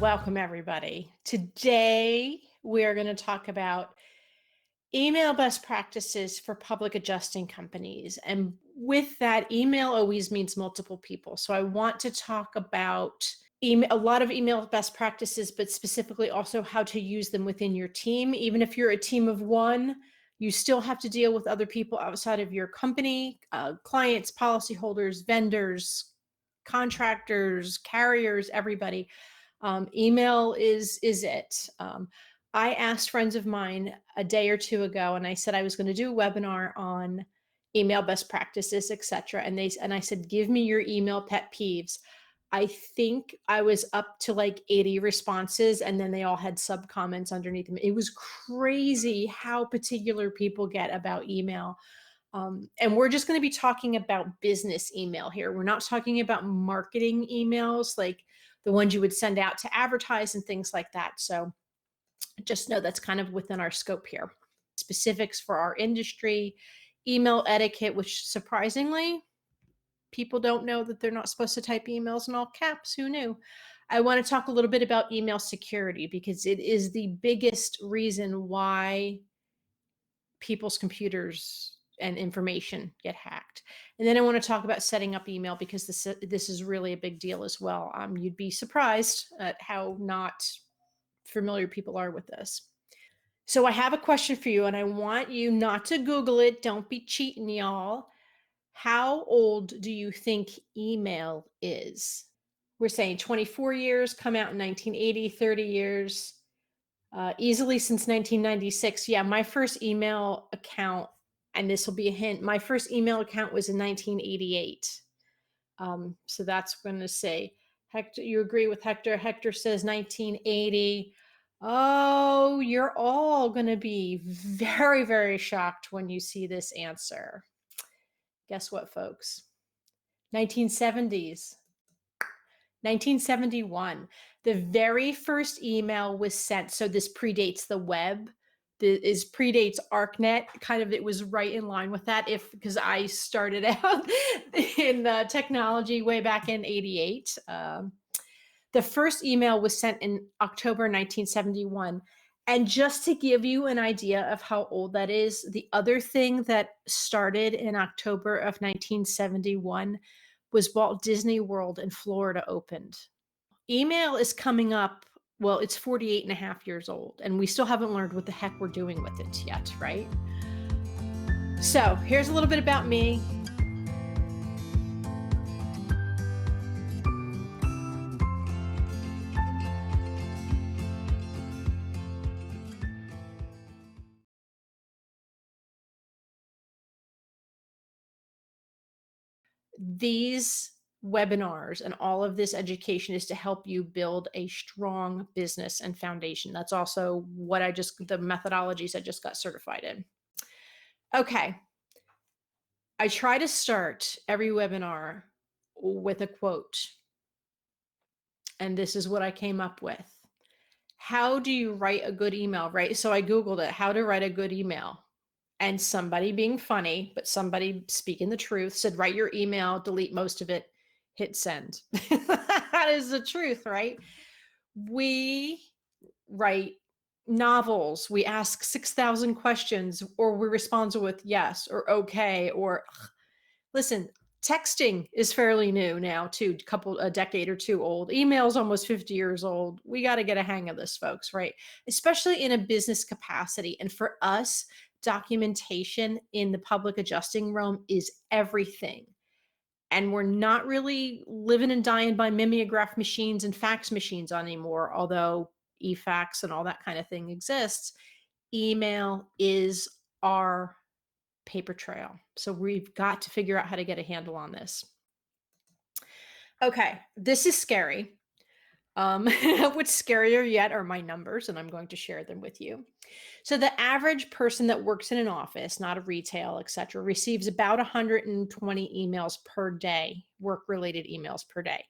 Welcome everybody. Today we are going to talk about email best practices for public adjusting companies. And with that, email always means multiple people. So I want to talk about a lot of email best practices, but specifically also how to use them within your team. Even if you're a team of one, you still have to deal with other people outside of your company, clients, policyholders, vendors, contractors, carriers, everybody. Email is it. I asked friends of mine a day or two ago, and I said I was going to do a webinar on email best practices, etc. And I said, give me your email pet peeves. I think I was up to like 80 responses, and then they all had sub comments underneath them. It was crazy how particular people get about email. And we're just going to be talking about business email here. We're not talking about marketing emails like the ones you would send out to advertise and things like that. So just know that's kind of within our scope here. Specifics for our industry, email etiquette, which surprisingly, people don't know that they're not supposed to type emails in all caps. Who knew? I want to talk a little bit about email security because it is the biggest reason why people's computers and information get hacked. And then I want to talk about setting up email because this is really a big deal as well. You'd be surprised at how not familiar people are with this. So I have a question for you, and I want you not to Google it. Don't be cheating, y'all. How old do you think email is? We're saying 24 years, come out in 1980, 30 years. Easily since 1996. Yeah, my first email account, and this will be a hint, my first email account was in 1988. So that's going to say, Hector, you agree with Hector? Hector says 1980. Oh, you're all going to be very, very shocked when you see this answer. Guess what, folks? 1970s. 1971, the very first email was sent. So this predates the web. This predates ArcNet. Kind of, it was right in line with that. Because I started out in technology way back in '88. The first email was sent in October 1971. And just to give you an idea of how old that is, the other thing that started in October of 1971 was Walt Disney World in Florida opened. Email is coming up, well, it's 48 and a half years old, and we still haven't learned what the heck we're doing with it yet, right? So here's a little bit about me. These webinars and all of this education is to help you build a strong business and foundation. That's also what the methodologies I just got certified in. Okay. I try to start every webinar with a quote. And this is what I came up with. How do you write a good email, right? So I Googled it, how to write a good email. And somebody being funny, but somebody speaking the truth said, write your email, delete most of it, hit send. That is the truth, right? We write novels. We ask 6,000 questions, or we respond with yes or okay, or listen, texting is fairly new now too, a decade or two old. Email's almost 50 years old. We got to get a hang of this, folks, right? Especially in a business capacity. And for us, documentation in the public adjusting realm is everything. And we're not really living and dying by mimeograph machines and fax machines anymore, although e-fax and all that kind of thing exists. Email is our paper trail. So we've got to figure out how to get a handle on this. Okay, this is scary. What's scarier yet are my numbers, and I'm going to share them with you. So the average person that works in an office, not a retail, etc., receives about 120 emails per day, work-related emails per day.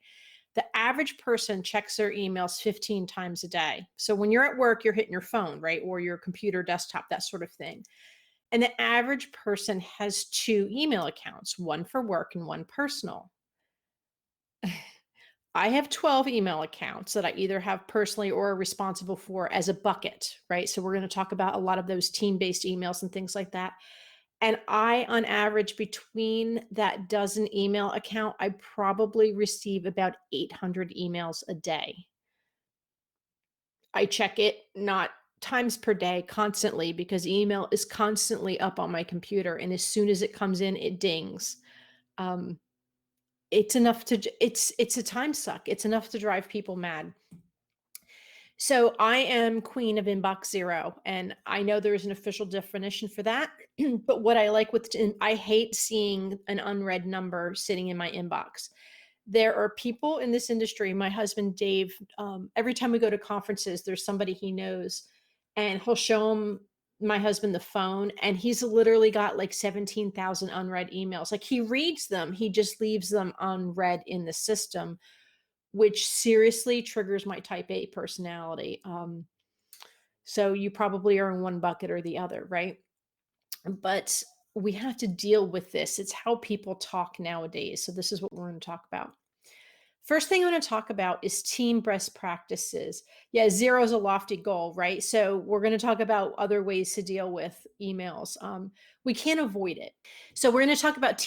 The average person checks their emails 15 times a day. So when you're at work, you're hitting your phone, right? Or your computer, desktop, that sort of thing. And the average person has 2 email accounts, one for work and one personal. I have 12 email accounts that I either have personally or are responsible for as a bucket, right? So we're going to talk about a lot of those team-based emails and things like that. And I, on average, between that dozen email account, I probably receive about 800 emails a day. I check it not times per day constantly because email is constantly up on my computer. And as soon as it comes in, it dings. Um, it's enough to, it's a time suck. It's enough to drive people mad. So I am queen of inbox zero, and I know there is an official definition for that. But what I like with, I hate seeing an unread number sitting in my inbox. There are people in this industry. My husband Dave, every time we go to conferences, there's somebody he knows, and he'll show him my husband the phone, and he's literally got like 17,000 unread emails. Like he reads them, he just leaves them unread in the system, which seriously triggers my type A personality. So you probably are in one bucket or the other, right? But we have to deal with this. It's how people talk nowadays. So this is what we're going to talk about. First thing I want to talk about is team best practices. Yeah, zero is a lofty goal, right? So we're going to talk about other ways to deal with emails. We can't avoid it. So we're going to talk about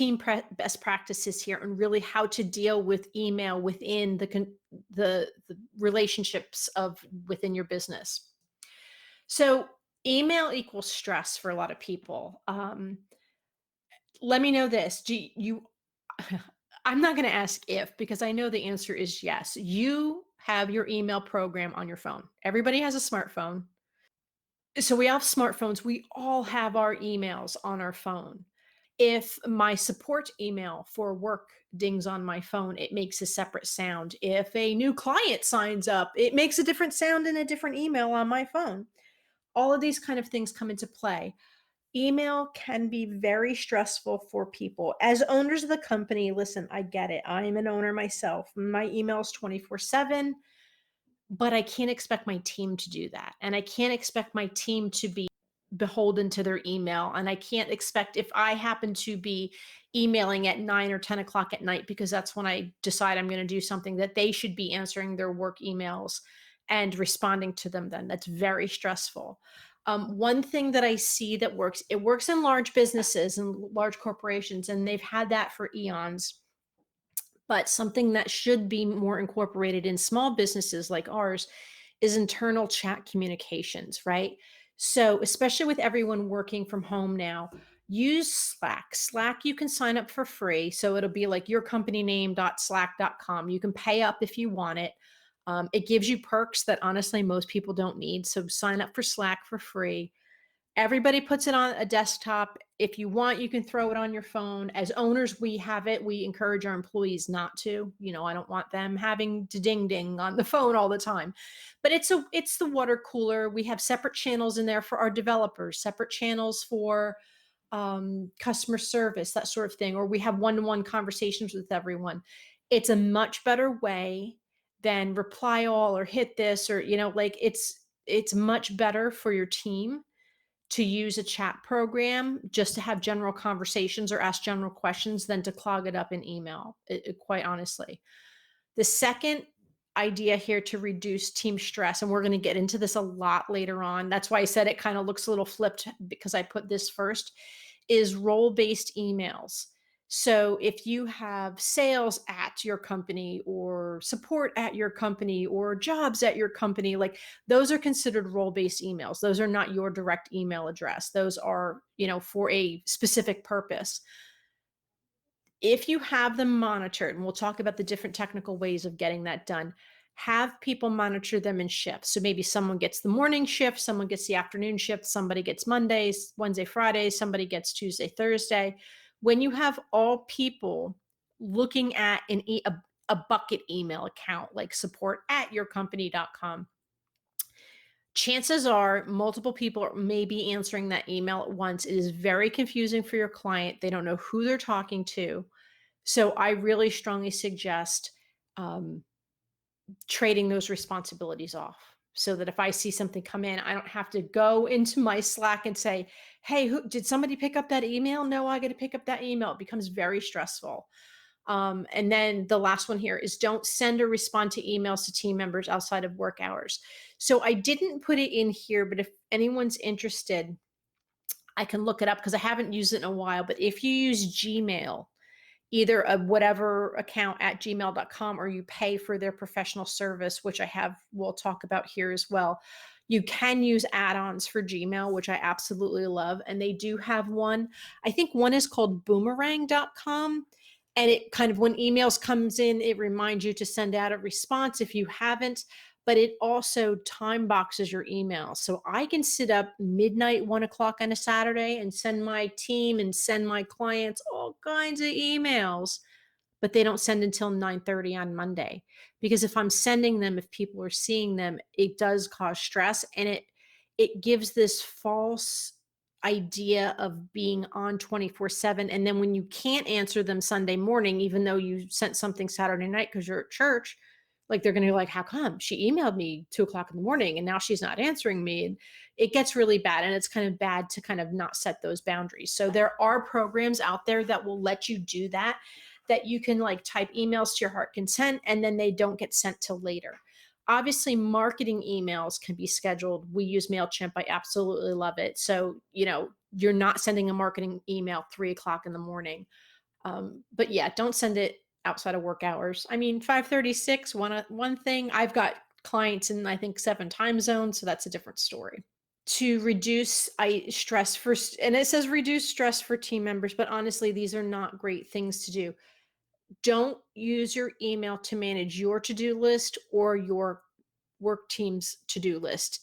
best practices here and really how to deal with email within the relationships of within your business. So email equals stress for a lot of people. Let me know this. Do you I'm not going to ask if because I know the answer is yes. You have your email program on your phone. Everybody has a smartphone. So we all have smartphones. We all have our emails on our phone. If my support email for work dings on my phone, it makes a separate sound. If a new client signs up, it makes a different sound in a different email on my phone. All of these kind of things come into play. Email can be very stressful for people. As owners of the company, listen, I get it. I am an owner myself. My email is 24/7, but I can't expect my team to do that. And I can't expect my team to be beholden to their email. And I can't expect if I happen to be emailing at 9 or 10 o'clock at night, because that's when I decide I'm going to do something, that they should be answering their work emails and responding to them then. That's very stressful. One thing that I see that works, it works in large businesses and large corporations, and they've had that for eons. But something that should be more incorporated in small businesses like ours is internal chat communications, right? So, especially with everyone working from home now, use Slack. Slack, you can sign up for free. So, it'll be like yourcompanyname.slack.com. You can pay up if you want it. It gives you perks that honestly most people don't need. So, sign up for Slack for free. Everybody puts it on a desktop. If you want, you can throw it on your phone. As owners, we have it. We encourage our employees not to. I don't want them having to ding ding on the phone all the time. But it's the water cooler. We have separate channels in there for our developers, separate channels for customer service, that sort of thing. Or we have one-to-one conversations with everyone. It's a much better way than reply all or hit this, or like it's much better for your team to use a chat program just to have general conversations or ask general questions than to clog it up in email, quite honestly. The second idea here to reduce team stress, and we're going to get into this a lot later on. That's why I said it kind of looks a little flipped because I put this first, is role-based emails. So if you have sales at your company or support at your company or jobs at your company, like those are considered role-based emails. Those are not your direct email address. Those are, for a specific purpose. If you have them monitored, and we'll talk about the different technical ways of getting that done, have people monitor them in shifts. So maybe someone gets the morning shift, someone gets the afternoon shift, somebody gets Mondays, Wednesday, Fridays, somebody gets Tuesday, Thursday. When you have all people looking at a bucket email account like support at yourcompany.com, chances are multiple people may be answering that email at once. It is very confusing for your client. They don't know who they're talking to. So I really strongly suggest um, trading those responsibilities off so that if I see something come in, I don't have to go into my Slack and say, hey, did somebody pick up that email? No, I got to pick up that email. It becomes very stressful. And then the last one here is don't send or respond to emails to team members outside of work hours. So I didn't put it in here, but if anyone's interested, I can look it up because I haven't used it in a while. But if you use Gmail, either a whatever account at gmail.com, or you pay for their professional service, which we'll talk about here as well. You can use add-ons for Gmail, which I absolutely love. And they do have one. I think one is called boomerang.com. And it kind of, when emails comes in, it reminds you to send out a response if you haven't, but it also time boxes your emails. So I can sit up midnight, 1 o'clock on a Saturday and send my team and send my clients all kinds of emails, but they don't send until 9:30 on Monday. Because if I'm sending them, if people are seeing them, it does cause stress, and it gives this false idea of being on 24/7. And then when you can't answer them Sunday morning, even though you sent something Saturday night because you're at church, like they're going to be like, how come she emailed me 2 o'clock in the morning and now she's not answering me? And it gets really bad. And it's kind of bad to kind of not set those boundaries. So there are programs out there that will let you do that, that you can like type emails to your heart consent and then they don't get sent till later. Obviously, marketing emails can be scheduled. We use MailChimp. I absolutely love it. So, you're not sending a marketing email 3 o'clock in the morning. But yeah, don't send it outside of work hours. I mean, 5:36, one thing. I've got clients in, I think, 7 time zones, so that's a different story. To reduce stress for, and it says reduce stress for team members, but honestly, these are not great things to do. Don't use your email to manage your to-do list or your work team's to-do list.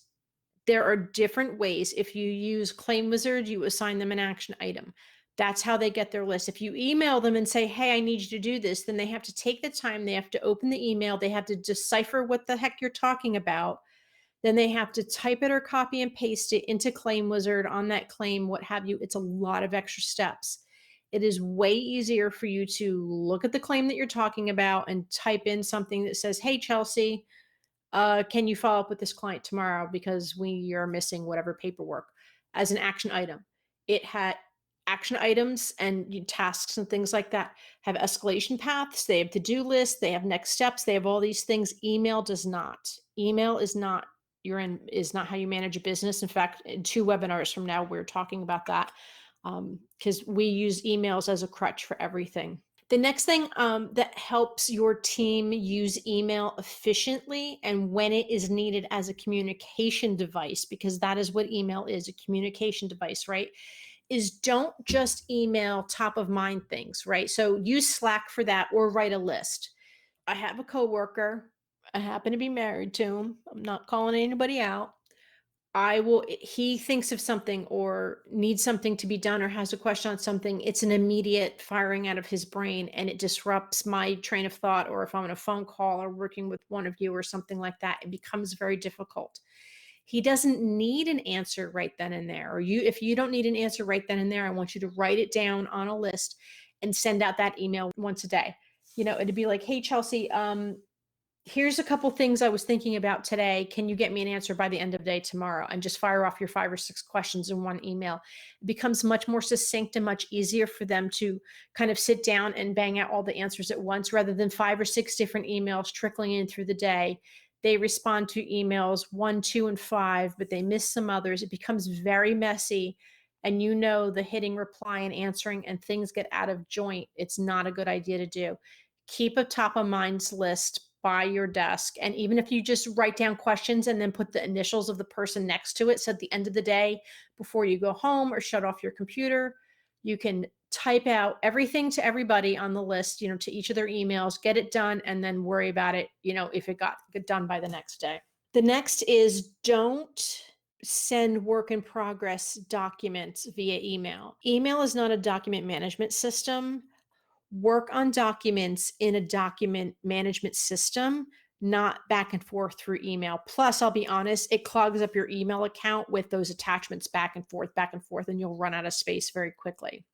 There are different ways. If you use ClaimWizard, you assign them an action item. That's how they get their list. If you email them and say, hey, I need you to do this, then they have to take the time. They have to open the email. They have to decipher what the heck you're talking about. Then they have to type it or copy and paste it into ClaimWizard on that claim, what have you. It's a lot of extra steps. It is way easier for you to look at the claim that you're talking about and type in something that says, hey, Chelsea, can you follow up with this client tomorrow because we are missing whatever paperwork, as an action item. It had action items and tasks and things like that have escalation paths. They have to-do lists. They have next steps. They have all these things. Email does not. Email is not how you manage a business. In fact, in 2 webinars from now, we're talking about that, because we use emails as a crutch for everything. The next thing that helps your team use email efficiently and when it is needed as a communication device, because that is what email is, a communication device, right? Is don't just email top of mind things, right? So use Slack for that or write a list. I have a coworker. I happen to be married to him. I'm not calling anybody out. He thinks of something or needs something to be done or has a question on something. It's an immediate firing out of his brain and it disrupts my train of thought. Or if I'm on a phone call or working with one of you or something like that, it becomes very difficult. He doesn't need an answer right then and there. If you don't need an answer right then and there, I want you to write it down on a list and send out that email once a day. It'd be like, hey, Chelsea, here's a couple things I was thinking about today. Can you get me an answer by the end of the day tomorrow? And just fire off your 5 or 6 questions in one email. It becomes much more succinct and much easier for them to kind of sit down and bang out all the answers at once rather than 5 or 6 different emails trickling in through the day. They respond to emails 1, 2, and 5, but they miss some others. It becomes very messy. And the hitting reply and answering and things get out of joint. It's not a good idea to do. Keep a top of minds list by your desk. And even if you just write down questions and then put the initials of the person next to it, so at the end of the day, before you go home or shut off your computer, you can type out everything to everybody on the list, to each of their emails, get it done, and then worry about it, if it got done by the next day. The next is don't send work in progress documents via email. Email is not a document management system. Work on documents in a document management system, not back and forth through email. Plus, I'll be honest, it clogs up your email account with those attachments back and forth, and you'll run out of space very quickly.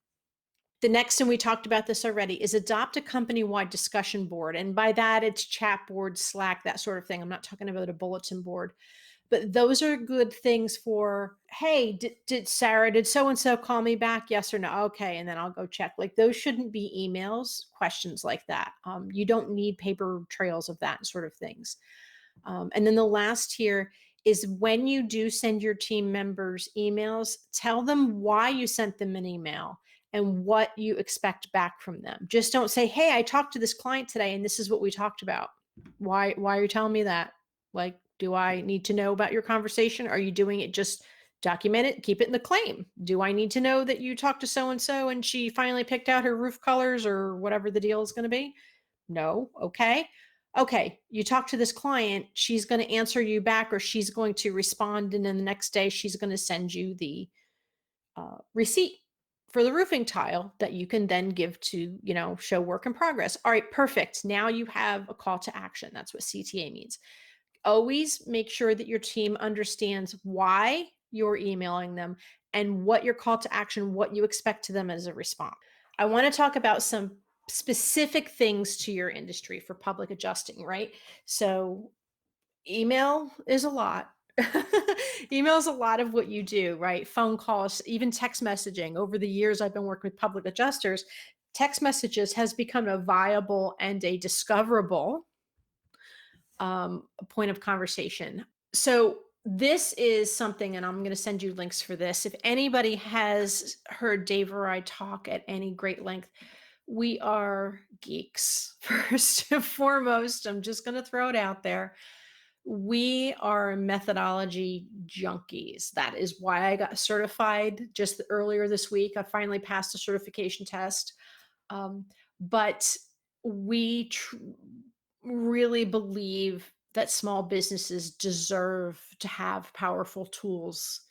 The next, and we talked about this already, is adopt a company-wide discussion board. And by that, it's chat board, Slack, that sort of thing. I'm not talking about a bulletin board. But those are good things for, hey, did Sarah, did so and so call me back? Yes or no? Okay. And then I'll go check. Like those shouldn't be emails, questions like that. You don't need paper trails of that sort of things. And then the last here is when you do send your team members emails, tell them why you sent them an email and what you expect back from them. Just don't say, "Hey, I talked to this client today and this is what we talked about." Why are you telling me that? Like, do I need to know about your conversation? Are you doing it just document it, keep it in the claim? Do I need to know that you talked to so and so and she finally picked out her roof colors or whatever the deal is going to be? No. Okay. Okay. You talk to this client, she's going to answer you back or she's going to respond. And then the next day, she's going to send you the receipt for the roofing tile that you can then give to, show work in progress. All right. Perfect. Now you have a call to action. That's what CTA means. Always make sure that your team understands why you're emailing them and what your call to action, what you expect to them as a response. I want to talk about some specific things to your industry for public adjusting, right? So, email is a lot. Email is a lot of what you do, right? Phone calls, even text messaging. Over the years I've been working with public adjusters, text messages has become a viable and a discoverable point of conversation. So, this is something, and I'm going to send you links for this. If anybody has heard Dave or I talk at any great length, we are geeks. First and foremost, I'm just going to throw it out there. We are methodology junkies. That is why I got certified just earlier this week. I finally passed the certification test. But we really believe that small businesses deserve to have powerful tools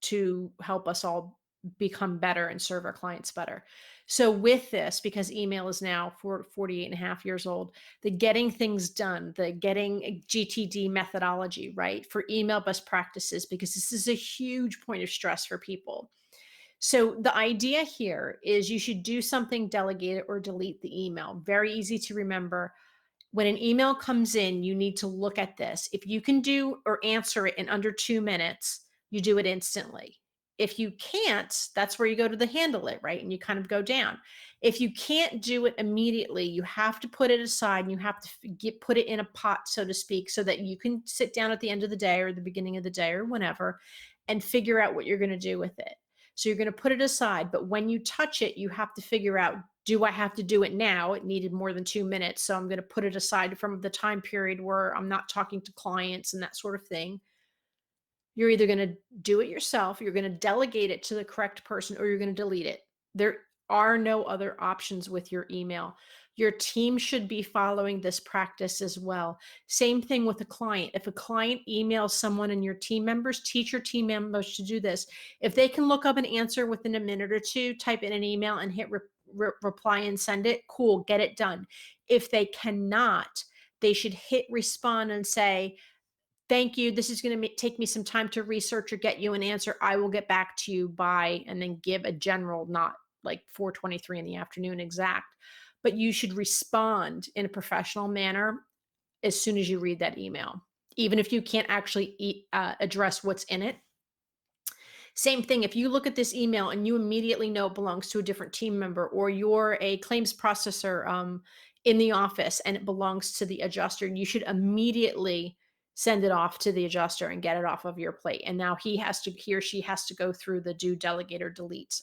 to help us all become better and serve our clients better. So with this, because email is now 48 and a half years old, the getting things done, the getting GTD methodology, right, for email best practices, because this is a huge point of stress for people. So the idea here is you should do something, delegate it or delete the email. Very easy to remember. When an email comes in, you need to look at this. If you can do or answer it in under 2 minutes, you do it instantly. If you can't, that's where you go to the handle it, right? And you kind of go down. If you can't do it immediately, you have to put it aside and you have to put it in a pot, so to speak, so that you can sit down at the end of the day or the beginning of the day or whenever and figure out what you're going to do with it. So you're going to put it aside. But when you touch it, you have to figure out, do I have to do it now? It needed more than 2 minutes. So I'm going to put it aside from the time period where I'm not talking to clients and that sort of thing. You're either going to do it yourself, you're going to delegate it to the correct person, or you're going to delete it. There are no other options with your email. Your team should be following this practice as well. Same thing with a client. If a client emails someone and your team members, teach your team members to do this. If they can look up an answer within a minute or two, type in an email and hit reply and send it, cool, get it done. If they cannot, they should hit respond and say, thank you. This is going to take me some time to research or get you an answer. I will get back to you by, and then give a general, not like 4:23 in the afternoon exact, but you should respond in a professional manner as soon as you read that email, even if you can't actually address what's in it. Same thing, if you look at this email and you immediately know it belongs to a different team member, or you're a claims processor in the office and it belongs to the adjuster, you should immediately send it off to the adjuster and get it off of your plate. And now he or she has to go through the do, delegate, or delete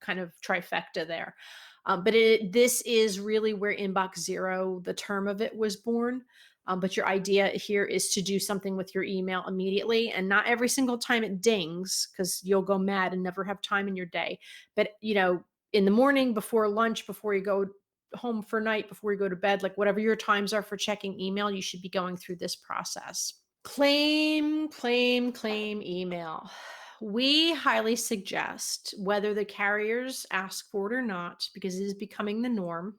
kind of trifecta there. But this is really where inbox zero, the term of it, was born. But your idea here is to do something with your email immediately, and not every single time it dings, because you'll go mad and never have time in your day. But in the morning, before lunch, before you go home for night, before you go to bed, like whatever your times are for checking email, you should be going through this process. Claim email. We highly suggest, whether the carriers ask for it or not, because it is becoming the norm,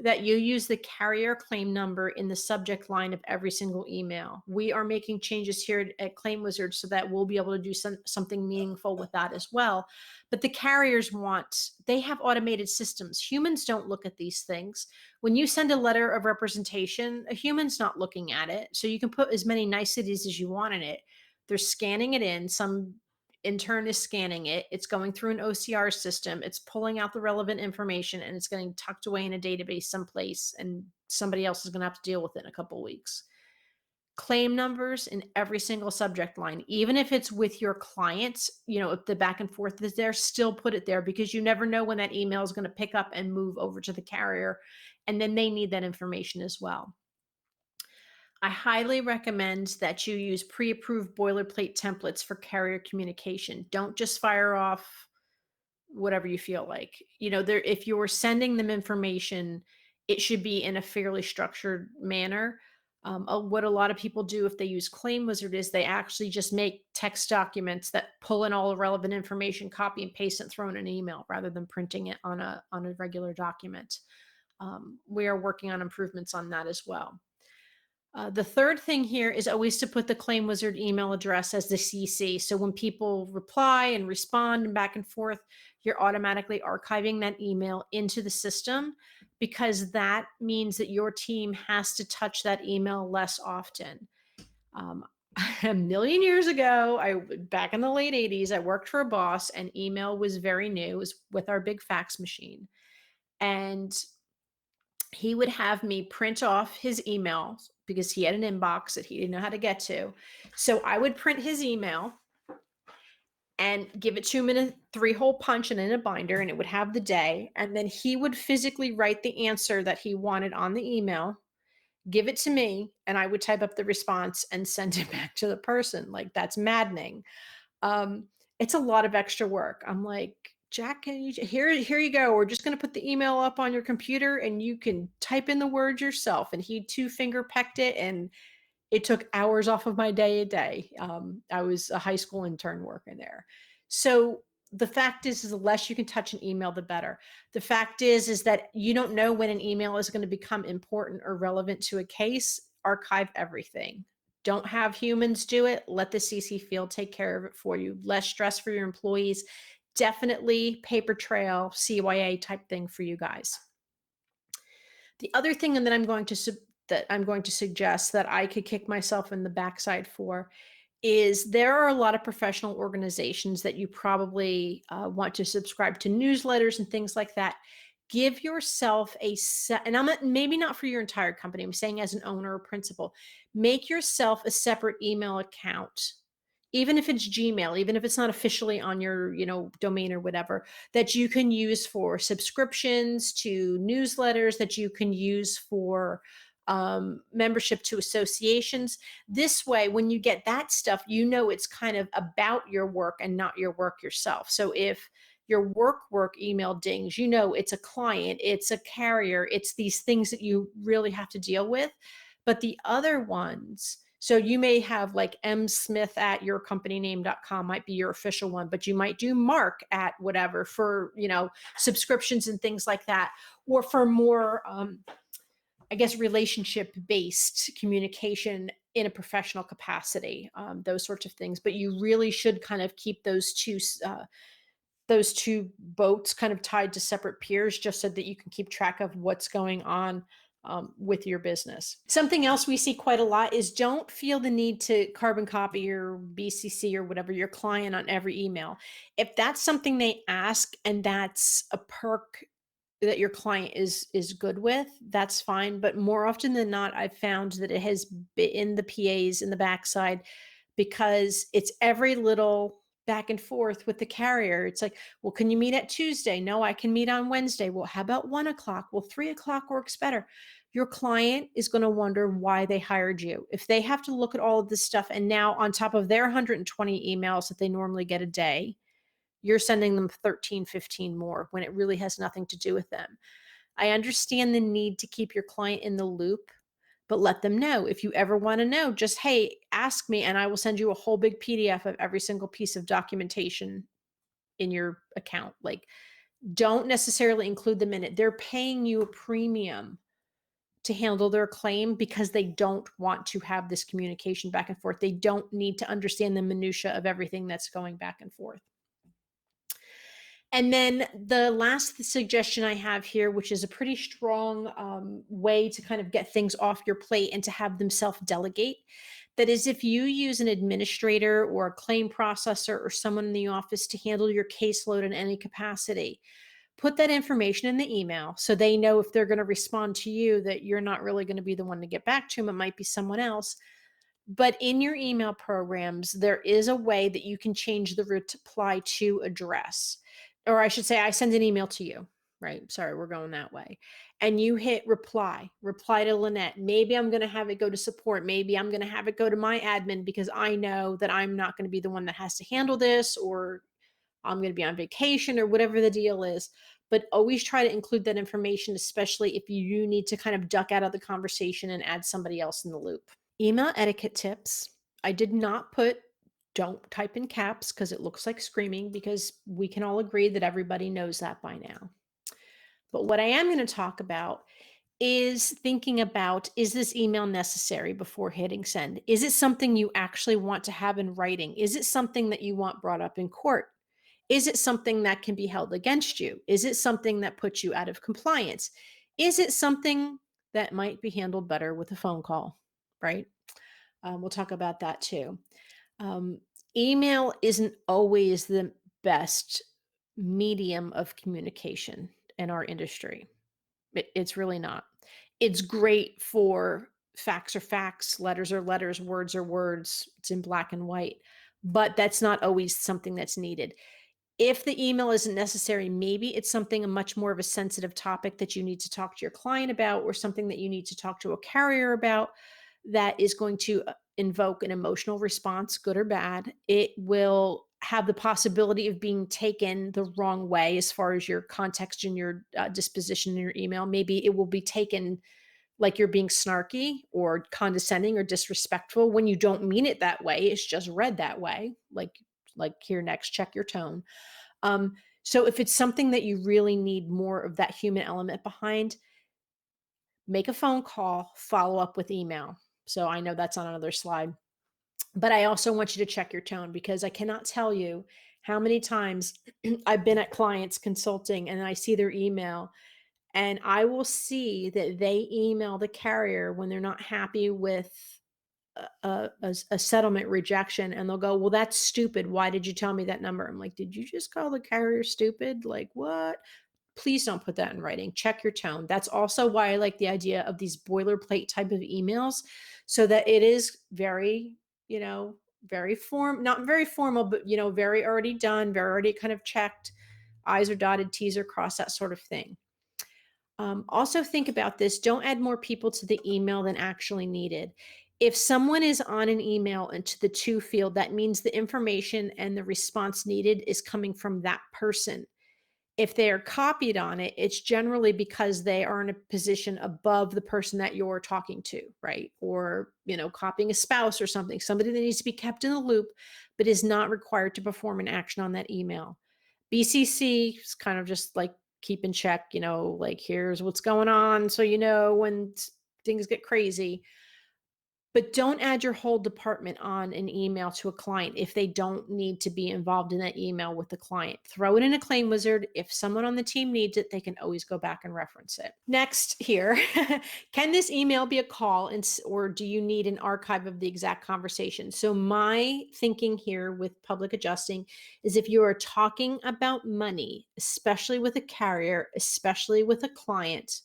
that you use the carrier claim number in the subject line of every single email. We are making changes here at ClaimWizard so that we'll be able to do something meaningful with that as well. But the carriers they have automated systems. Humans don't look at these things. When you send a letter of representation, a human's not looking at it. So you can put as many niceties as you want in it. They're scanning it in. Some intern is scanning it. It's going through an OCR system. It's pulling out the relevant information and it's getting tucked away in a database someplace. And somebody else is going to have to deal with it in a couple of weeks. Claim numbers in every single subject line, even if it's with your clients, if the back and forth is there, still put it there because you never know when that email is going to pick up and move over to the carrier. And then they need that information as well. I highly recommend that you use pre-approved boilerplate templates for carrier communication. Don't just fire off whatever you feel like. If you're sending them information, it should be in a fairly structured manner. What a lot of people do if they use ClaimWizard is they actually just make text documents that pull in all the relevant information, copy and paste it, throw in an email rather than printing it on a regular document. We are working on improvements on that as well. The third thing here is always to put the ClaimWizard email address as the CC. So when people reply and respond and back and forth, you're automatically archiving that email into the system because that means that your team has to touch that email less often. A million years ago, back in the late 80s, I worked for a boss and email was very new. It was with our big fax machine. And he would have me print off his emails because he had an inbox that he didn't know how to get to. So I would print his email and give it to him in a 3-hole punch and in a binder, and it would have the day. And then he would physically write the answer that he wanted on the email, give it to me, and I would type up the response and send it back to the person. Like, that's maddening. It's a lot of extra work. I'm like, Jack, here you go. We're just going to put the email up on your computer and you can type in the words yourself. And he 2-finger pecked it, and it took hours off of my day a day. I was a high school intern working there. So the fact is the less you can touch an email, the better. The fact is that you don't know when an email is going to become important or relevant to a case. Archive everything. Don't have humans do it. Let the CC field take care of it for you. Less stress for your employees. Definitely paper trail, CYA type thing for you guys. The other thing that I'm going to suggest that I could kick myself in the backside for is there are a lot of professional organizations that you probably want to subscribe to newsletters and things like that. Give yourself and maybe not for your entire company. I'm saying as an owner or principal, make yourself a separate email account, even if it's Gmail, even if it's not officially on your, domain or whatever, that you can use for subscriptions to newsletters, that you can use for membership to associations. This way, when you get that stuff, it's kind of about your work and not your work yourself. So if your work email dings, it's a client, it's a carrier, it's these things that you really have to deal with. But the other ones, so you may have like msmith@yourcompanyname.com might be your official one, but you might do Mark at whatever for, subscriptions and things like that, or for more, relationship-based communication in a professional capacity, those sorts of things. But you really should kind of keep those two boats kind of tied to separate piers, just so that you can keep track of what's going on with your business. Something else we see quite a lot is don't feel the need to carbon copy or BCC or whatever your client on every email. If that's something they ask and that's a perk that your client is good with, that's fine. But more often than not, I've found that it has been the PAs in the backside, because it's every little back and forth with the carrier. It's like, well, can you meet at Tuesday? No, I can meet on Wednesday. Well, how about 1:00? Well, 3:00 works better. Your client is going to wonder why they hired you. If they have to look at all of this stuff, and now on top of their 120 emails that they normally get a day, you're sending them 13, 15 more when it really has nothing to do with them. I understand the need to keep your client in the loop, but let them know. If you ever want to know, just, hey, ask me and I will send you a whole big PDF of every single piece of documentation in your account. Like, Don't necessarily include them in it. They're paying you a premium to handle their claim because they don't want to have this communication back and forth. They don't need to understand the minutia of everything that's going back and forth. And then the last suggestion I have here, which is a pretty strong way to kind of get things off your plate and to have them self delegate, that is, if you use an administrator or a claim processor or someone in the office to handle your caseload in any capacity, put that information in the email so they know if they're going to respond to you that you're not really going to be the one to get back to them. It might be someone else. But in your email programs, there is a way that you can change the reply to address. Or I should say, I send an email to you, right? Sorry, we're going that way. And you hit reply to Lynette. Maybe I'm going to have it go to support. Maybe I'm going to have it go to my admin because I know that I'm not going to be the one that has to handle this, or I'm going to be on vacation, or whatever the deal is. But always try to include that information, especially if you need to kind of duck out of the conversation and add somebody else in the loop. Email etiquette tips. I did not put don't type in caps because it looks like screaming, because we can all agree that everybody knows that by now. But what I am going to talk about is thinking about, is this email necessary before hitting send? Is it something you actually want to have in writing? Is it something that you want brought up in court? Is it something that can be held against you? Is it something that puts you out of compliance? Is it something that might be handled better with a phone call, right? We'll talk about that too. Um, Email isn't always the best medium of communication in our industry. It's really not. It's great for facts are facts, letters are letters, words are words. It's in black and white, but that's not always something that's needed. If the email isn't necessary, maybe it's something a much more of a sensitive topic that you need to talk to your client about, or something that you need to talk to a carrier about that is going to invoke an emotional response, good or bad. It will have the possibility of being taken the wrong way as far as your context and your disposition in your email. Maybe it will be taken like you're being snarky or condescending or disrespectful when you don't mean it that way. It's just read that way. Like here next, check your tone. So if it's something that you really need more of that human element behind, make a phone call, follow up with email. So I know that's on another slide, but I also want you to check your tone, because I cannot tell you how many times I've been at clients consulting and I see their email, and I will see that they email the carrier when they're not happy with a settlement rejection, and they'll go, well, that's stupid. Why did you tell me that number? I'm like, did you just call the carrier stupid? Like, what? Please don't put that in writing. Check your tone. That's also why I like the idea of these boilerplate type of emails, so that it is very, very not very formal, but, very already done, very already kind of checked. I's are dotted, T's are crossed, that sort of thing. Also think about this. Don't add more people to the email than actually needed. If someone is on an email into the to field, that means the information and the response needed is coming from that person. If they are copied on it, it's generally because they are in a position above the person that you're talking to, right? Or, copying a spouse or something, somebody that needs to be kept in the loop, but is not required to perform an action on that email. BCC is kind of just like keep in check, like here's what's going on. So, when things get crazy. But don't add your whole department on an email to a client if they don't need to be involved in that email with the client. Throw it in a ClaimWizard. If someone on the team needs it, they can always go back and reference it. Next here, can this email be a call, or do you need an archive of the exact conversation? So my thinking here with public adjusting is, if you are talking about money, especially with a carrier, especially with a client,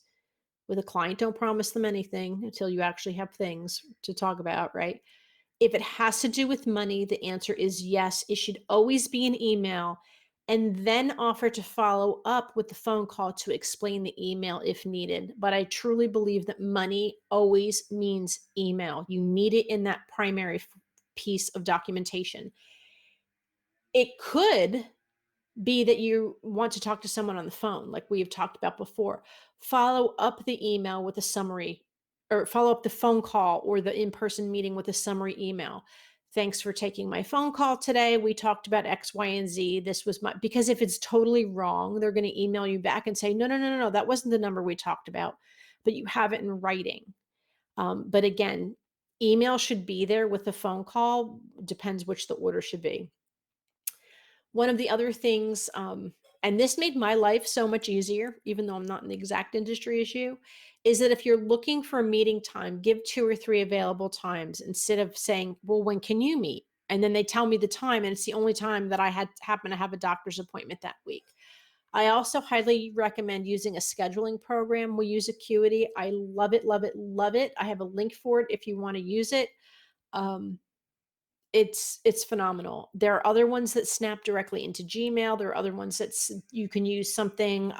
don't promise them anything until you actually have things to talk about, right? If it has to do with money, the answer is yes. It should always be an email, and then offer to follow up with the phone call to explain the email if needed. But I truly believe that money always means email. You need it in that primary piece of documentation. It could be that you want to talk to someone on the phone, like we have talked about before. Follow up the email with a summary, or follow up the phone call or the in-person meeting with a summary email. Thanks for taking my phone call today. We talked about X, Y, and Z. This was my, because if it's totally wrong, they're going to email you back and say, no, no, no, no, no, that wasn't the number we talked about, but you have it in writing. But again, email should be there with the phone call. Depends which the order should be. One of the other things, and this made my life so much easier, even though I'm not in the exact industry as you, is that if you're looking for a meeting time, give 2 or 3 available times instead of saying, well, when can you meet? And then they tell me the time, and it's the only time that I had happen to have a doctor's appointment that week. I also highly recommend using a scheduling program. We use Acuity. I love it, love it, love it. I have a link for it if you want to use it. Um, it's phenomenal. There are other ones that snap directly into Gmail. There are other ones that you can use something.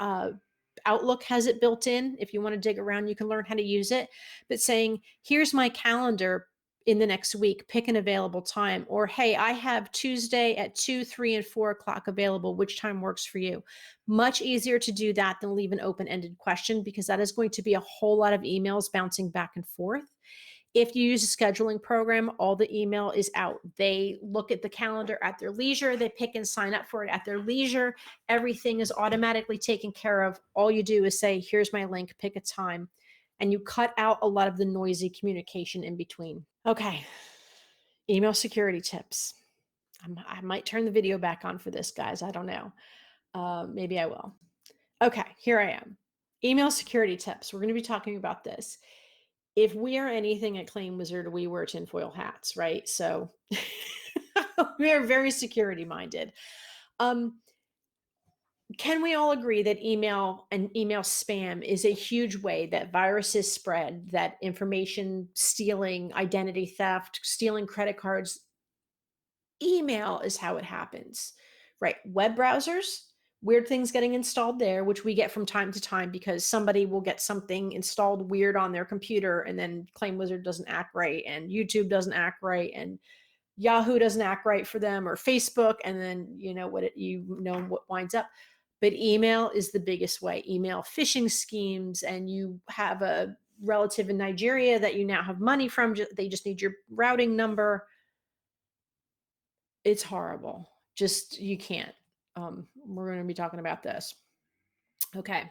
Outlook has it built in. If you want to dig around, you can learn how to use it. But saying, here's my calendar in the next week, pick an available time. Or, hey, I have Tuesday at 2, 3, and 4 o'clock available. Which time works for you? Much easier to do that than leave an open-ended question, because that is going to be a whole lot of emails bouncing back and forth. If you use a scheduling program, all the email is out. They look at the calendar at their leisure. They pick and sign up for it at their leisure. Everything is automatically taken care of. All you do is say, here's my link, pick a time, and you cut out a lot of the noisy communication in between. Okay, email security tips. I might turn the video back on for this, guys. I don't know. Maybe I will. Okay, here I am. Email security tips. We're going to be talking about this. If we are anything at ClaimWizard, we wear tinfoil hats, right? So we are very security minded. Can we all agree that email and email spam is a huge way that viruses spread, that information stealing, identity theft, stealing credit cards? Email is how it happens, right? Web browsers, weird things getting installed there, which we get from time to time because somebody will get something installed weird on their computer, and then ClaimWizard doesn't act right, and YouTube doesn't act right, and Yahoo doesn't act right for them, or Facebook, and then what winds up. But email is the biggest way. Email phishing schemes, and you have a relative in Nigeria that you now have money from. They just need your routing number. It's horrible. Just, you can't. We're going to be talking about this. Okay.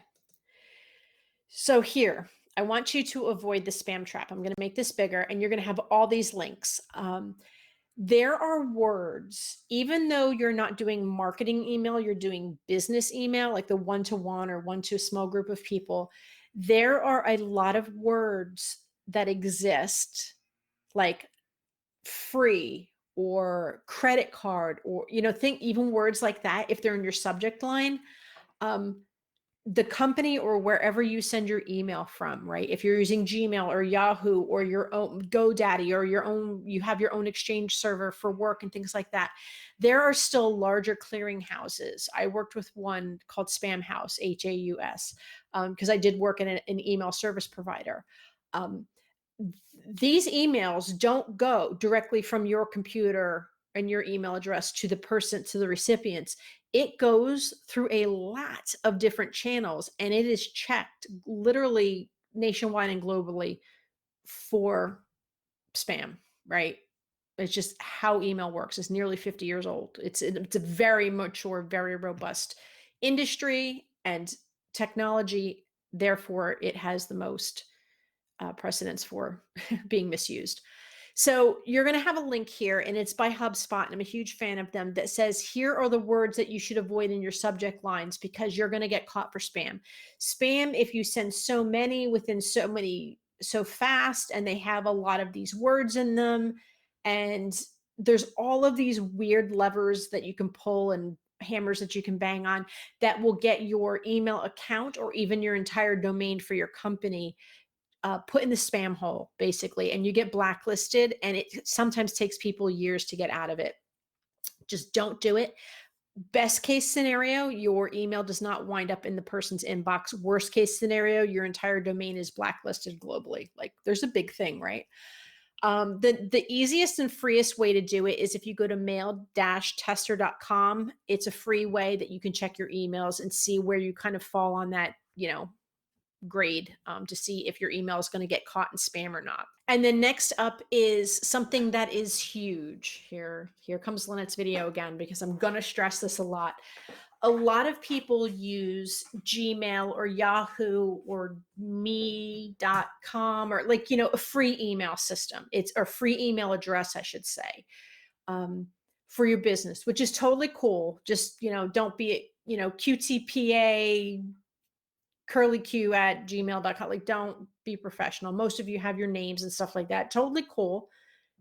So here, I want you to avoid the spam trap. I'm going to make this bigger, and you're going to have all these links. There are words, even though you're not doing marketing email, you're doing business email, like the one-to-one or one to a small group of people. There are a lot of words that exist, like free or credit card, or think even words like that, if they're in your subject line. The company or wherever you send your email from, right? If you're using Gmail or Yahoo or your own GoDaddy, or you have your own exchange server for work and things like that, there are still larger clearinghouses. I worked with one called Spam House, HAUS, because I did work in an email service provider. These emails don't go directly from your computer and your email address to the person, to the recipients. It goes through a lot of different channels, and it is checked literally nationwide and globally for spam, right? It's just how email works. It's nearly 50 years old. It's a very mature, very robust industry and technology. Therefore, it has the most precedence for being misused. So you're going to have a link here, and it's by HubSpot, and I'm a huge fan of them, that says, here are the words that you should avoid in your subject lines because you're going to get caught for spam. Spam, if you send so many within so fast, and they have a lot of these words in them, and there's all of these weird levers that you can pull and hammers that you can bang on that will get your email account or even your entire domain for your company put in the spam hole, basically, and you get blacklisted, and it sometimes takes people years to get out of it. Just don't do it. Best case scenario, your email does not wind up in the person's inbox. Worst case scenario, your entire domain is blacklisted globally. Like, there's a big thing, right? The easiest and freest way to do it is if you go to mail-tester.com. It's a free way that you can check your emails and see where you kind of fall on that, grade to see if your email is going to get caught in spam or not. And then next up is something that is huge. Here comes Lynette's video again, because I'm going to stress this a lot. A lot of people use Gmail or Yahoo or me.com, or like, a free email system. It's a free email address, I should say, for your business, which is totally cool. Just, don't be, QTPA curlyq at gmail.com. Like, don't be professional. Most of you have your names and stuff like that. Totally cool.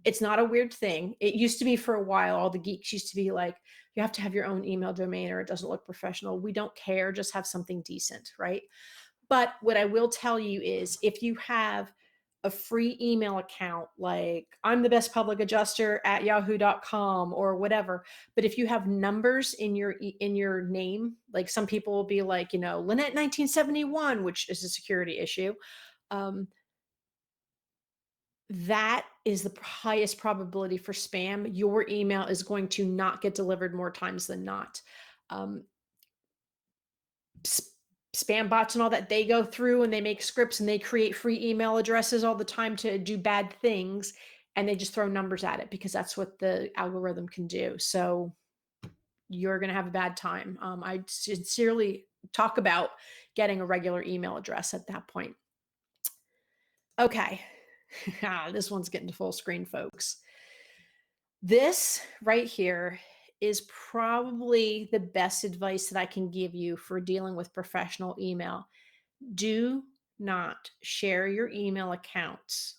It's not a weird thing. It used to be for a while. All the geeks used to be like, you have to have your own email domain or it doesn't look professional. We don't care. Just have something decent, right? But what I will tell you is, if you have a free email account, like I'm the best public adjuster at yahoo.com or whatever, but if you have numbers in your name, like some people will be like, Lynette 1971, which is a security issue. That is the highest probability for spam. Your email is going to not get delivered more times than not. Um, Spam bots and all that, they go through and they make scripts and they create free email addresses all the time to do bad things. And they just throw numbers at it because that's what the algorithm can do. So you're going to have a bad time. I sincerely talk about getting a regular email address at that point. Okay. This one's getting to full screen, folks. This right here is probably the best advice that I can give you for dealing with professional email. Do not share your email accounts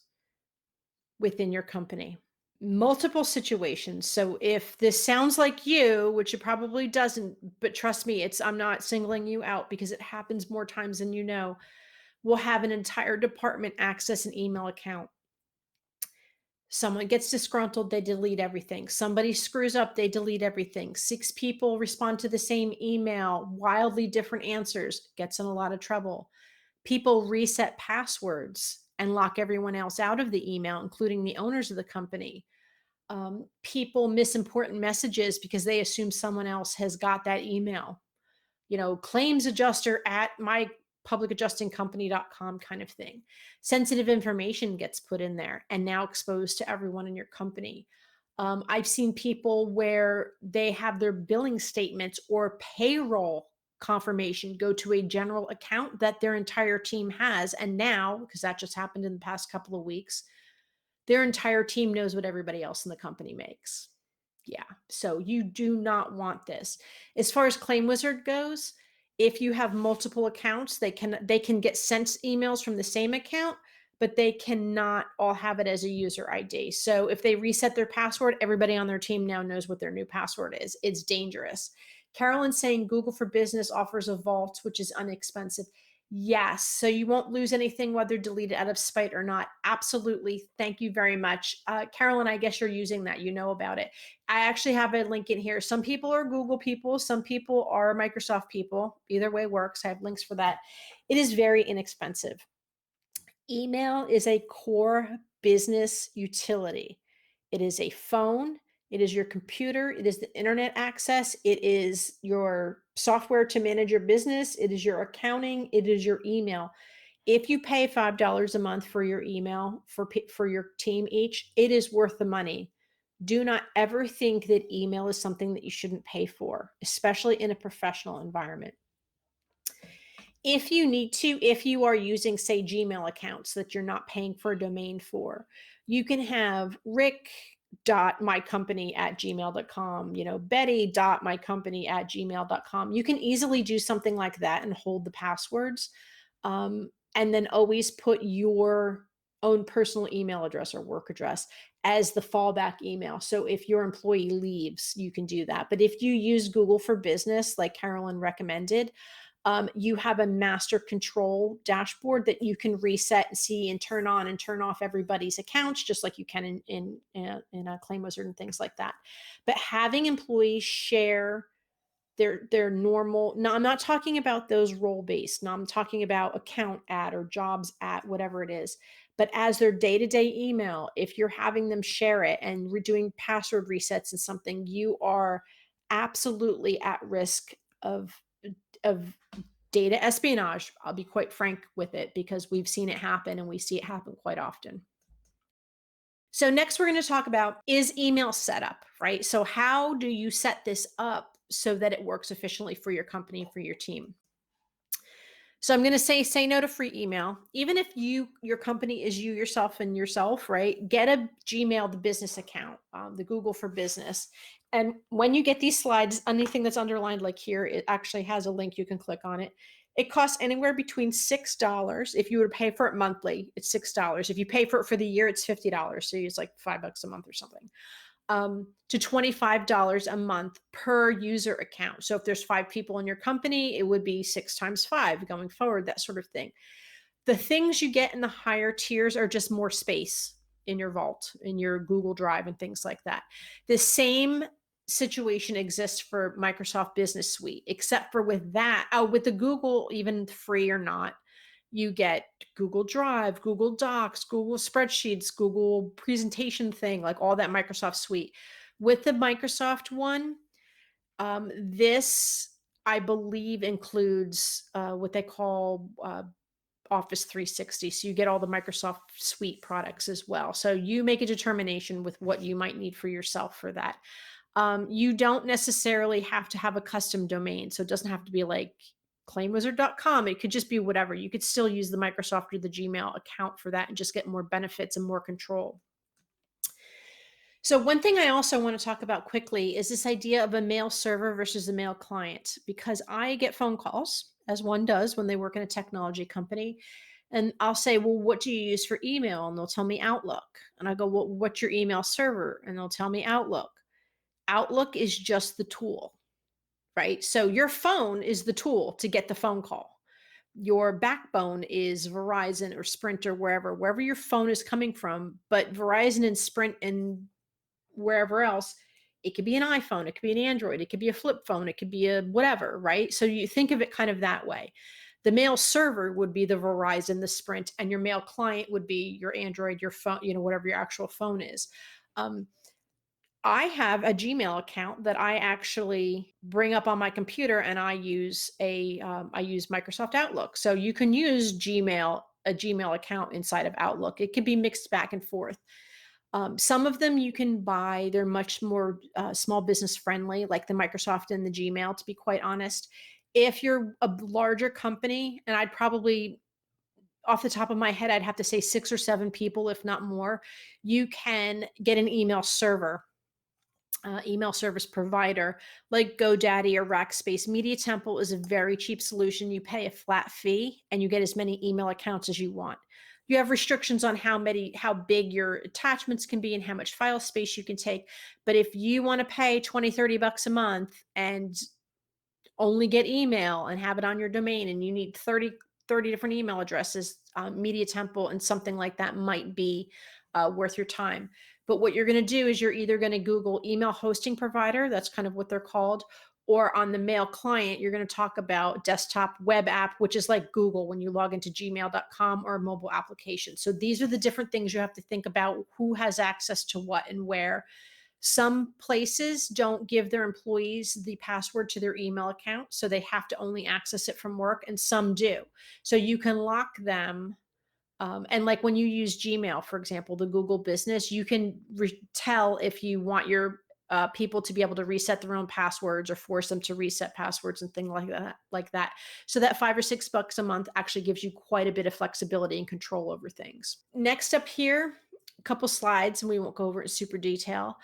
within your company. Multiple situations. So if this sounds like you, which it probably doesn't, but trust me, I'm not singling you out because it happens more times than you know. We'll have an entire department access an email account. Someone gets disgruntled, they delete everything. Somebody screws up, they delete everything. 6 people respond to the same email, wildly different answers, gets in a lot of trouble. People reset passwords and lock everyone else out of the email, including the owners of the company. People miss important messages because they assume someone else has got that email. Claims adjuster at mypublicadjustingcompany.com kind of thing. Sensitive information gets put in there and now exposed to everyone in your company. I've seen people where they have their billing statements or payroll confirmation go to a general account that their entire team has. And now, because that just happened in the past couple of weeks, their entire team knows what everybody else in the company makes. Yeah. So you do not want this. As far as ClaimWizard goes, if you have multiple accounts, they can get sent emails from the same account, but they cannot all have it as a user ID. So if they reset their password, everybody on their team now knows what their new password is. It's dangerous. Carolyn's saying Google for Business offers a vault, which is inexpensive. Yes. So you won't lose anything whether deleted out of spite or not. Absolutely. Thank you very much. Carolyn, I guess you're using that. You know about it. I actually have a link in here. Some people are Google people. Some people are Microsoft people. Either way works. I have links for that. It is very inexpensive. Email is a core business utility. It is a phone. It is your computer. It is the internet access. It is your software to manage your business. It is your accounting. It is your email. If you pay $5 a month for your email for your team each, it is worth the money. Do not ever think that email is something that you shouldn't pay for, especially in a professional environment. If you need to, if you are using, say, Gmail accounts that you're not paying for a domain for, you can have rick.mycompany@gmail.com, betty.mycompany@gmail.com. You can easily do something like that and hold the passwords. And then always put your own personal email address or work address as the fallback email. So if your employee leaves, you can do that. But if you use Google for Business, like Carolyn recommended, you have a master control dashboard that you can reset and see and turn on and turn off everybody's accounts, just like you can in a ClaimWizard and things like that. But having employees share their normal, no, I'm not talking about those role-based. No, I'm talking about account at or jobs at, whatever it is. But as their day-to-day email, if you're having them share it and we're doing password resets and something, you are absolutely at risk of data espionage. I'll be quite frank with it because we've seen it happen and we see it happen quite often. So next we're going to talk about is email setup, right? So how do you set this up so that it works efficiently for your company, for your team? So I'm going to say no to free email. Even if your company is you yourself and yourself, right? Get a Gmail, the business account, the Google for Business. And when you get these slides, anything that's underlined like here, it actually has a link. You can click on it. It costs anywhere between $6. If you were to pay for it monthly, it's $6. If you pay for it for the year, it's $50. So it's like $5 a month or something, to $25 a month per user account. So if there's 5 people in your company, it would be 6 times 5 going forward, that sort of thing. The things you get in the higher tiers are just more space in your vault, in your Google Drive and things like that. The same situation exists for Microsoft Business Suite, except for with that, with the Google, even free or not, you get Google Drive, Google Docs, Google Spreadsheets, Google presentation thing, like all that Microsoft suite. With the Microsoft one, this I believe includes what they call Office 360. So you get all the Microsoft suite products as well. So you make a determination with what you might need for yourself for that. You don't necessarily have to have a custom domain. So it doesn't have to be like ClaimWizard.com. It could just be whatever. You could still use the Microsoft or the Gmail account for that and just get more benefits and more control. So one thing I also want to talk about quickly is this idea of a mail server versus a mail client, because I get phone calls, as one does when they work in a technology company. And I'll say, well, what do you use for email? And they'll tell me Outlook. And I go, well, what's your email server? And they'll tell me Outlook. Outlook is just the tool, right? So your phone is the tool to get the phone call. Your backbone is Verizon or Sprint or wherever your phone is coming from. But Verizon and Sprint and wherever else, it could be an iPhone, it could be an Android, it could be a flip phone, it could be a whatever, right? So you think of it kind of that way. The mail server would be the Verizon, the Sprint, and your mail client would be your Android, your phone, whatever your actual phone is. I have a Gmail account that I actually bring up on my computer, and I use Microsoft Outlook. So you can use a Gmail account inside of Outlook. It can be mixed back and forth. Some of them you can buy. They're much more small business friendly, like the Microsoft and the Gmail, to be quite honest. If you're a larger company, and I'd probably, off the top of my head, I'd have to say 6 or 7 people, if not more, you can get an email server. Email service provider like GoDaddy or Rackspace. Media Temple is a very cheap solution. You pay a flat fee and you get as many email accounts as you want. You have restrictions on how big your attachments can be and how much file space you can take. But if you want to pay 20, $30 a month and only get email and have it on your domain, and you need 30 different email addresses, Media Temple and something like that might be worth your time. But what you're going to do is you're either going to Google email hosting provider, that's kind of what they're called, or on the mail client, you're going to talk about desktop web app, which is like Google when you log into gmail.com, or a mobile application. So these are the different things you have to think about: who has access to what and where. Some places don't give their employees the password to their email account, so they have to only access it from work, and some do. So you can lock them. And like when you use Gmail, for example, the Google Business, you can tell if you want your people to be able to reset their own passwords or force them to reset passwords and things like that. So that $5 or $6 a month actually gives you quite a bit of flexibility and control over things. Next up here, a couple slides, and we won't go over it in super detail,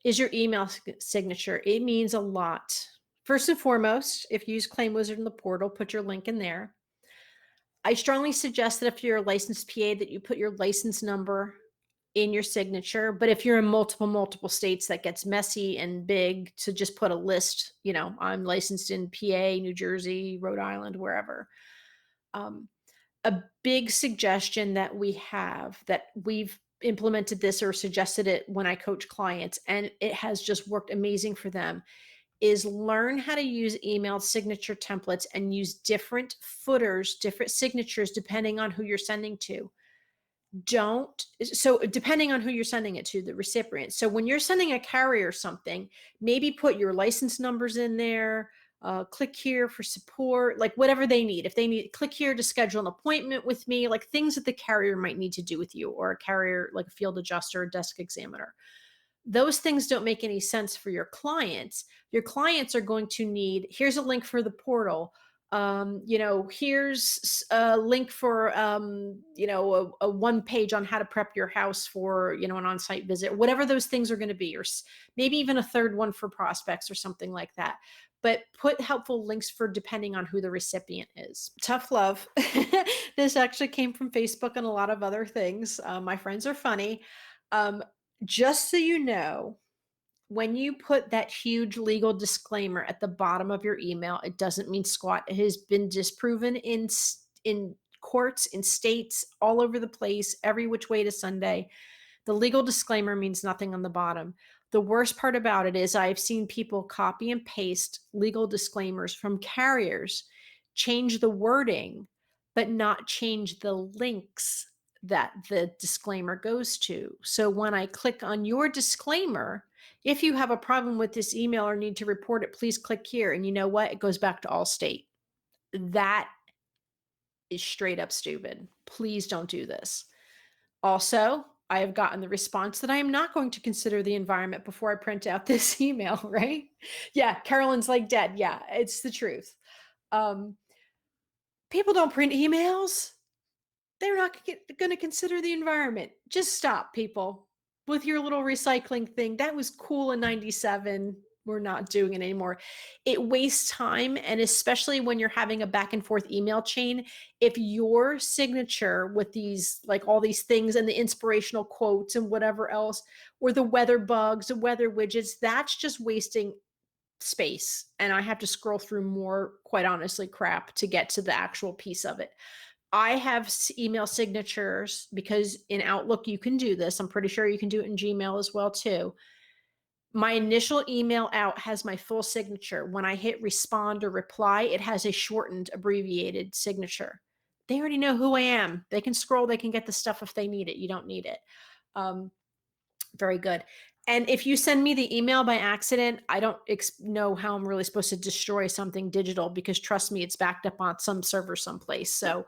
is your email signature. It means a lot. First and foremost, if you use ClaimWizard in the portal, put your link in there. I strongly suggest that if you're a licensed PA, that you put your license number in your signature. But if you're in multiple states, that gets messy and big, to just put a list, I'm licensed in PA, New Jersey, Rhode Island, wherever. A big suggestion that we have, that we've implemented this or suggested it when I coach clients, and it has just worked amazing for them, is learn how to use email signature templates and use different footers, different signatures, depending on who you're sending to. Depending on who you're sending it to, the recipient. So when you're sending a carrier something, maybe put your license numbers in there, click here for support, like whatever they need. If they need, click here to schedule an appointment with me, like things that the carrier might need to do with you, or a carrier like a field adjuster, a desk examiner. Those things don't make any sense for your clients. Your clients are going to need, here's a link for the portal. Here's a link for, a one page on how to prep your house for, an on-site visit, whatever those things are going to be, or maybe even a third one for prospects or something like that. But put helpful links for depending on who the recipient is. Tough love. This actually came from Facebook and a lot of other things. My friends are funny. Um, just so you know, when you put that huge legal disclaimer at the bottom of your email, it doesn't mean squat. It has been disproven in courts, in states, all over the place, every which way to Sunday. The legal disclaimer means nothing on the bottom. The worst part about it is I've seen people copy and paste legal disclaimers from carriers, change the wording, but not change the links that the disclaimer goes to. So when I click on your disclaimer, if you have a problem with this email or need to report it, please click here. And you know what? It goes back to Allstate. That is straight up stupid. Please don't do this. Also, I have gotten the response that I am not going to consider the environment before I print out this email, right? Yeah, Carolyn's like dead. Yeah, it's the truth. Um, People don't print emails. They're not going to consider the environment. Just stop, people, with your little recycling thing. That was cool in 97. We're not doing it anymore. It wastes time. And especially when you're having a back and forth email chain, if your signature with these, like all these things and the inspirational quotes and whatever else, or the weather bugs, the weather widgets, that's just wasting space. And I have to scroll through more, quite honestly, crap to get to the actual piece of it. I have email signatures because in Outlook you can do this. I'm pretty sure you can do it in Gmail as well too. My initial email out has my full signature. When I hit respond or reply, it has a shortened, abbreviated signature. They already know who I am. They can scroll, they can get the stuff if they need it. You don't need it. Very good. And if you send me the email by accident, I don't know how I'm really supposed to destroy something digital, because trust me, it's backed up on some server someplace. So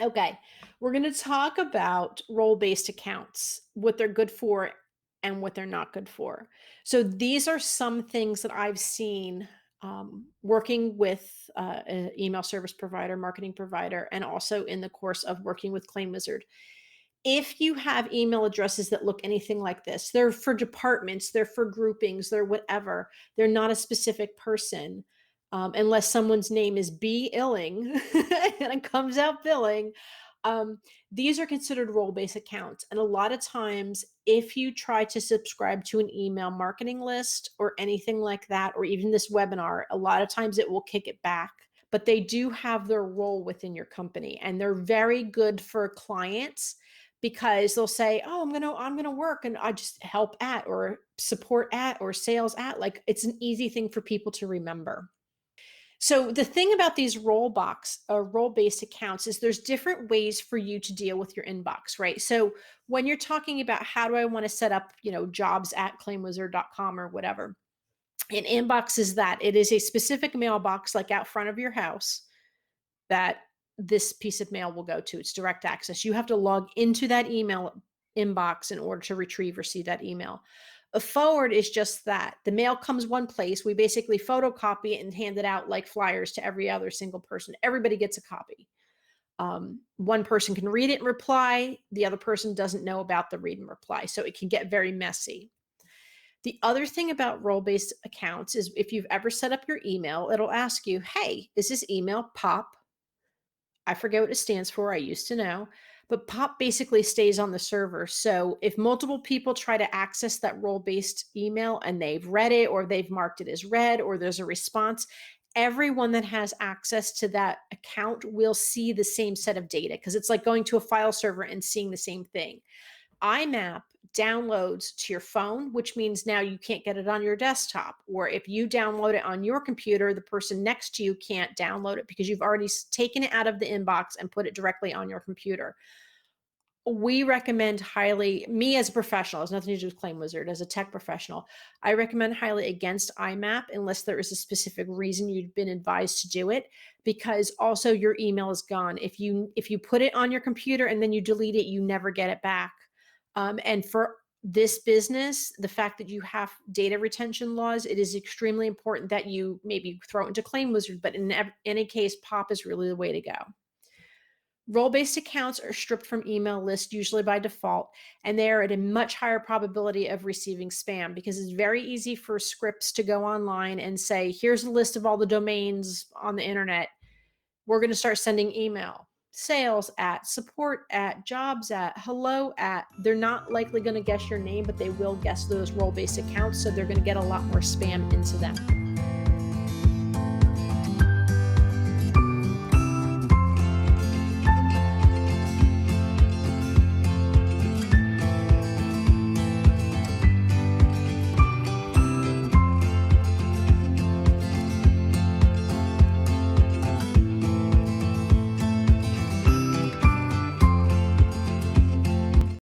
okay, we're going to talk about role-based accounts, what they're good for and what they're not good for. So these are some things that I've seen working with an email service provider, marketing provider, and also in the course of working with ClaimWizard. If you have email addresses that look anything like this, they're for departments, they're for groupings, they're whatever, they're not a specific person. Unless someone's name is B. Illing and it comes out billing. These are considered role-based accounts. And a lot of times, if you try to subscribe to an email marketing list or anything like that, or even this webinar, a lot of times it will kick it back. But they do have their role within your company, and they're very good for clients because they'll say, oh, I'm gonna work and I just help at, or support at, or sales at. Like, it's an easy thing for people to remember. So the thing about these role-based accounts is there's different ways for you to deal with your inbox, right? So when you're talking about how do I want to set up, jobs at claimwizard.com or whatever, an inbox is that it is a specific mailbox like out front of your house that this piece of mail will go to. It's direct access. You have to log into that email inbox in order to retrieve or see that email. A forward is just that. The mail comes one place. We basically photocopy it and hand it out like flyers to every other single person. Everybody gets a copy. One person can read it and reply. The other person doesn't know about the read and reply. So it can get very messy. The other thing about role-based accounts is if you've ever set up your email, it'll ask you, hey, is this email POP? I forget what it stands for. I used to know, but POP basically stays on the server. So if multiple people try to access that role-based email and they've read it, or they've marked it as read, or there's a response, everyone that has access to that account will see the same set of data, because it's like going to a file server and seeing the same thing. IMAP downloads to your phone, which means now you can't get it on your desktop. Or if you download it on your computer, the person next to you can't download it because you've already taken it out of the inbox and put it directly on your computer. We recommend highly, me as a professional, has nothing to do with ClaimWizard, as a tech professional, I recommend highly against IMAP unless there is a specific reason you've been advised to do it, because also your email is gone. If you put it on your computer and then you delete it, you never get it back. And for this business, the fact that you have data retention laws, it is extremely important that you maybe throw it into ClaimWizard, but in any case, POP is really the way to go. Role-based accounts are stripped from email lists usually by default, and they are at a much higher probability of receiving spam because it's very easy for scripts to go online and say, here's a list of all the domains on the internet. We're going to start sending email. Sales at, support at, jobs at, hello at. They're not likely going to guess your name, but they will guess those role-based accounts, so they're going to get a lot more spam into them.